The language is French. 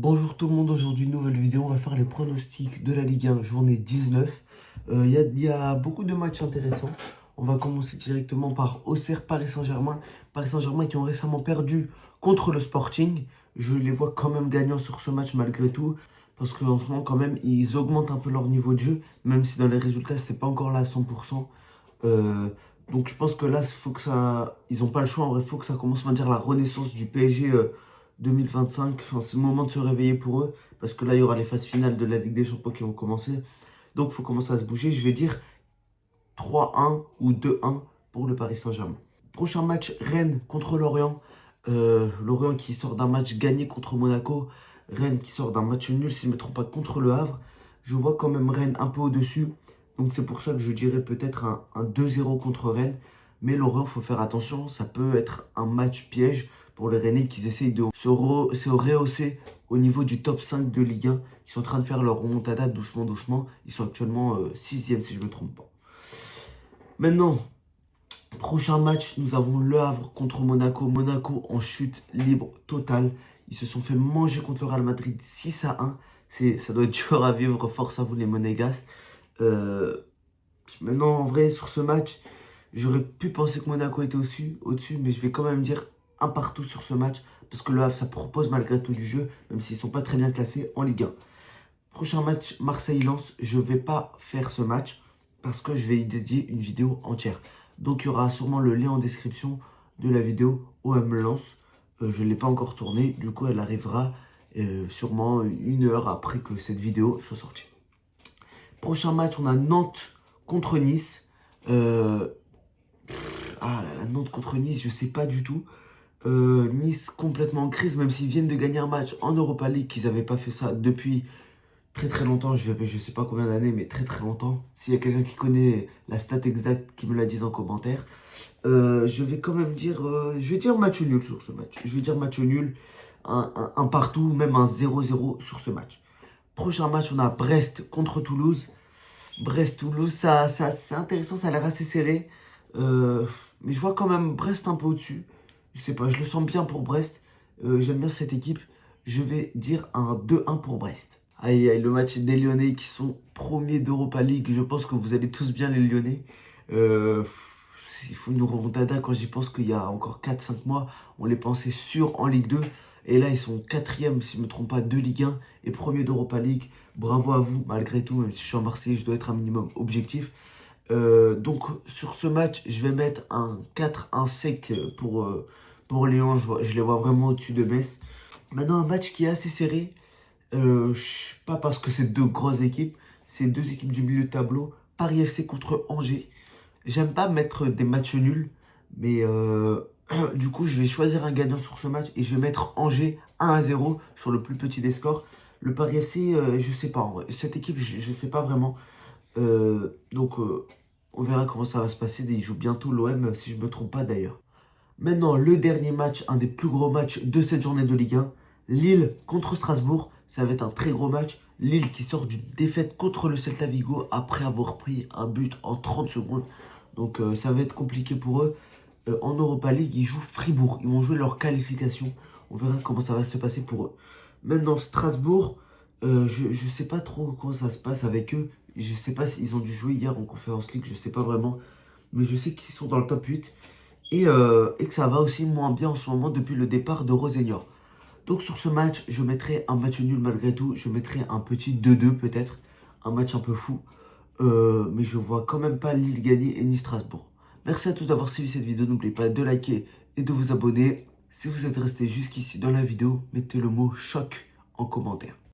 Bonjour tout le monde, aujourd'hui nouvelle vidéo, on va faire les pronostics de la Ligue 1, journée 19. Il y a beaucoup de matchs intéressants. On va commencer directement par Auxerre Paris Saint-Germain. Paris Saint-Germain qui ont récemment perdu contre le Sporting. Je les vois quand même gagnants sur ce match malgré tout. Parce qu'en ce moment quand même, ils augmentent un peu leur niveau de jeu. Même si dans les résultats, c'est pas encore là à 100%. Euh, donc je pense que là, faut que ça... ils n'ont pas le choix. En vrai, il faut que ça commence, on va dire, la renaissance du PSG 2025. Enfin, c'est le moment de se réveiller pour eux. Parce que là, il y aura les phases finales de la Ligue des Champions qui vont commencer. Donc il faut commencer à se bouger. Je vais dire 3-1 ou 2-1 pour le Paris Saint-Germain. Prochain match, Rennes contre Lorient. Lorient qui sort d'un match gagné contre Monaco. Rennes qui sort d'un match nul, si je ne me trompe pas, contre Le Havre. Je vois quand même Rennes un peu au-dessus. Donc c'est pour ça que je dirais peut-être un 2-0 contre Rennes. Mais Lorient, il faut faire attention. Ça peut être un match piège pour les Rennais qui essayent de se rehausser au niveau du top 5 de Ligue 1. Ils sont en train de faire leur remontada doucement, doucement. Ils sont actuellement 6e si je ne me trompe pas. Maintenant, prochain match, nous avons Le Havre contre Monaco. Monaco en chute libre totale. Ils se sont fait manger contre le Real Madrid 6-1. Ça doit être dur à vivre. Force à vous les Monégasques. Euh, Maintenant, en vrai, sur ce match, j'aurais pu penser que Monaco était au-dessus, mais je vais quand même dire un partout sur ce match. Parce que Le Havre, ça propose malgré tout du jeu, même s'ils ne sont pas très bien classés en Ligue 1. Prochain match, Marseille-Lens. Je ne vais pas faire ce match parce que je vais y dédier une vidéo entière. Donc il y aura sûrement le lien en description de la vidéo OM Lens. Je ne l'ai pas encore tournée, du coup elle arrivera sûrement une heure après que cette vidéo soit sortie. Prochain match, on a Nantes contre Nice. Euh, Nantes contre Nice, je sais pas du tout. Nice complètement en crise, même s'ils viennent de gagner un match en Europa League, qu'ils n'avaient pas fait ça depuis très très longtemps, je sais pas combien d'années, mais très très longtemps. S'il y a quelqu'un qui connaît la stat exacte, qui me la dise en commentaire. Je vais quand même dire, je vais dire match nul sur ce match. Je vais dire match nul, un partout, même un 0-0 sur ce match. Prochain match, on a Brest contre Toulouse. Brest-Toulouse, c'est intéressant, ça a l'air assez serré. Mais je vois quand même Brest un peu au-dessus. Je sais pas, je le sens bien pour Brest. J'aime bien cette équipe. Je vais dire un 2-1 pour Brest. Aïe, aïe, le match des Lyonnais qui sont premiers d'Europa League. Je pense que vous allez tous bien les Lyonnais. Euh, il faut une remontada quand j'y pense qu'il y a encore 4-5 mois. On les pensait sûrs en Ligue 2. Et là, ils sont quatrième, si je ne me trompe pas, de Ligue 1 et premier d'Europa League. Bravo à vous, malgré tout, même si je suis en Marseille, je dois être un minimum objectif. Donc, sur ce match, je vais mettre un 4-1 sec pour Lyon. Je les vois vraiment au-dessus de Metz. Maintenant, un match qui est assez serré. Pas parce que c'est deux grosses équipes, c'est deux équipes du milieu de tableau. Paris FC contre Angers. J'aime pas mettre des matchs nuls, mais du coup, je vais choisir un gagnant sur ce match et je vais mettre Angers 1-0 sur le plus petit des scores. Le Paris FC, je sais pas en vrai. Cette équipe, je sais pas vraiment. On verra comment ça va se passer. Ils jouent bientôt l'OM, si je me trompe pas d'ailleurs. Maintenant, le dernier match, un des plus gros matchs de cette journée de Ligue 1. Lille contre Strasbourg. Ça va être un très gros match. Lille qui sort d'une défaite contre le Celta Vigo après avoir pris un but en 30 secondes. Donc ça va être compliqué pour eux. En Europa League, ils jouent Fribourg. Ils vont jouer leur qualification. On verra comment ça va se passer pour eux. Maintenant, Strasbourg, je ne sais pas trop comment ça se passe avec eux. Je ne sais pas s'ils ont dû jouer hier en Conférence League. Je ne sais pas vraiment. Mais je sais qu'ils sont dans le top 8. Et que ça va aussi moins bien en ce moment depuis le départ de Rosenior. Donc sur ce match, je mettrai un match nul malgré tout. Je mettrai un petit 2-2 peut-être. Un match un peu fou. Mais je vois quand même pas Lille gagner et ni Strasbourg. Merci à tous d'avoir suivi cette vidéo. N'oubliez pas de liker et de vous abonner. Si vous êtes resté jusqu'ici dans la vidéo, mettez le mot choc en commentaire.